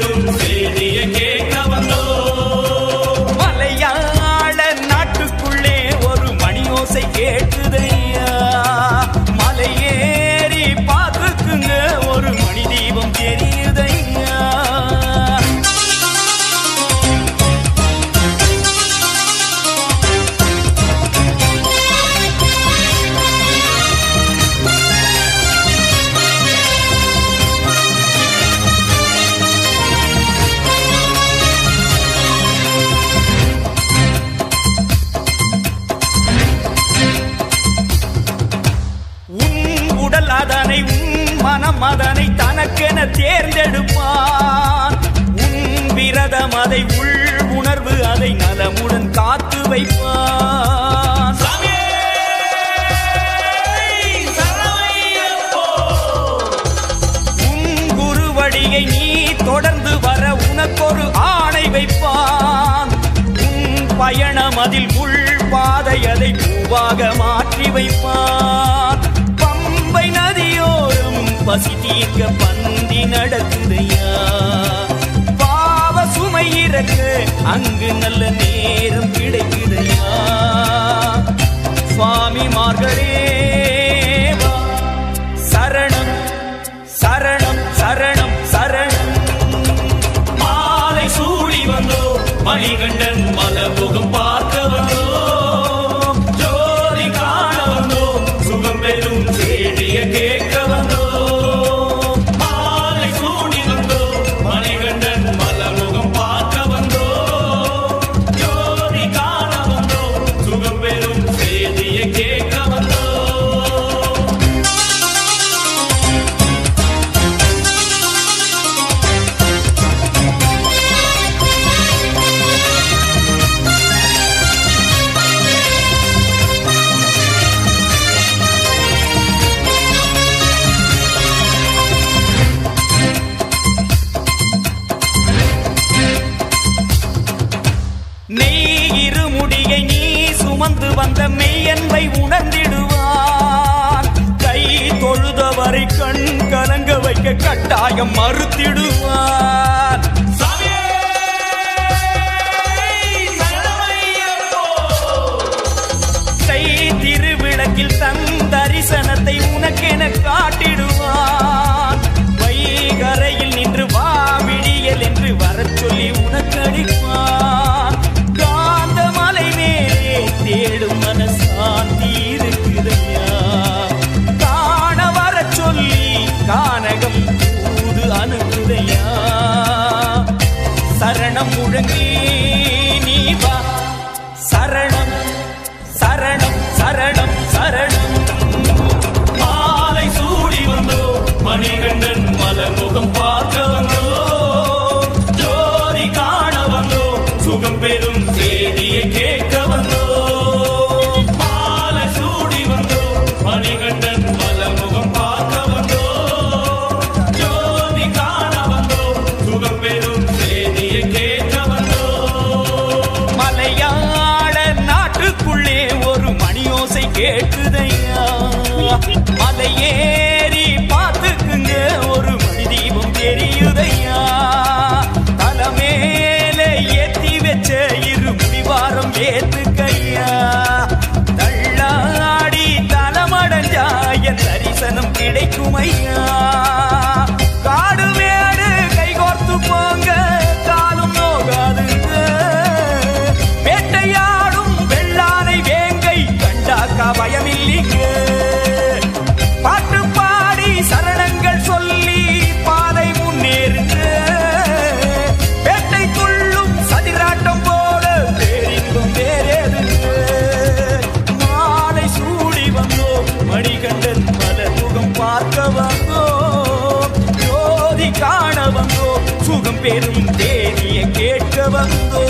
பெறும் செய்திய கேட்க வந்தோ. மலையாள நாட்டுக்குள்ளே ஒரு மணியோசை கேட்டுதையா, மலையேறி பார்த்துக்குங்க ஒரு மணி தீபம் தெரியுதையா. அதனை மனம் அதனை தனக்கென தேர்ந்தெடுப்பான். உன் விரதம் அதை உள் உணர்வு அதை நலமுடன் காத்து வைப்பான். உன் குருவடியை நீ தொடர்ந்து வர உனக்கொரு ஆணை வைப்பான். உன் பயணம் அதில் உள் பாதை அதை பூவாக மாற்றி வைப்பான். நதியோரும் பசி தீர்க்க பந்தி நடக்குதையா, பாவ சுமை இறக்க அங்கு நல்ல நேரம் கிடைக்குதையா. சுவாமிமார்களே சரணம் சரணம் சரணம் சரணம். மாலை சூடி வந்தோ மணிகண்டன் மலமுகம் பார்க்க வந்தோ. ஜோதி காண வந்தோ சுகம் பெறும் செய்திய கேட்க வந்தோ. மாலை சூடி வந்தோ மணிகண்டன் மலமுகம் பார்க்க வந்தோ. ஜோதி காண வந்தோ சுகம் பெறும் செய்திய கேட்க வந்தோ. நெய்யிருமுடியை நீ சுமந்து வந்த மெய்யன்பை உணர்ந்திடுவான். கை தொழுதவரை கண் கலங்க வைக்க கட்டாயம் மறுத்திடுவான். கை திருவிளக்கில் தன் தரிசனத்தை உனக்கென காட்டிடுவான். வைகரையில் நின்று வா விடியல் என்று வரச் சொல்லி உனக்கடிப்பான். தேடும் மனசாந்தி இருக்குதையா, காண வர சொல்லி கானகம் தூது அனுப்புதையா. சரணம் முழங்கி நீ வா, சரணம் சரணம் சரணம் சரணம். மாலை சூடி வந்தோ மணிகண்டன் மலமுகம் பார்க்க வந்தோ. ஜோதி காண வந்தோ சுகம் பெறும் செய்தியை கேட்க வந்தோ. மணிகண்டன் மலமுகம் பார்க்க வந்தோ. ஜோதி காண வந்தோ சுகம் பெறும் செய்தியை கேட்க வந்தோ. மலையாள நாட்டுக்குள்ளே ஒரு மணியோசை கேட்டுதையா, மலையேறி பார்த்துக்குங்க ஒரு மணி தீபம் தெரியுதையா. தலைமேல ஏத்தி வச்ச இரு முடிவாரம் ஏத்துக்கையா. தள்ளாடி தலமடைஞ்சா என் தரிசனம் கிடைக்கும் ஐயா. காடு மேடு கைகோர்த்து போங்க காலும் நோகாதுங்க. வேட்டையாடும் வெள்ளானை வேங்கை கண்டாக்கா பயமில்லிங்க. பாட்டு பாடி சரணங்கள் சொல்லி பாதை முன்னேறுங்க. வேட்டை துள்ளும் சதிராட்டம் போல பேரின்பம் வேறேதுங்க. மாலை சூடி வந்தோ மணிகண்டன் மலமுகம் பார்க்க வந்தோ. ஜோதி காண வந்தோ சுகம் பெறும் தேனிய கேட்க வந்தோ.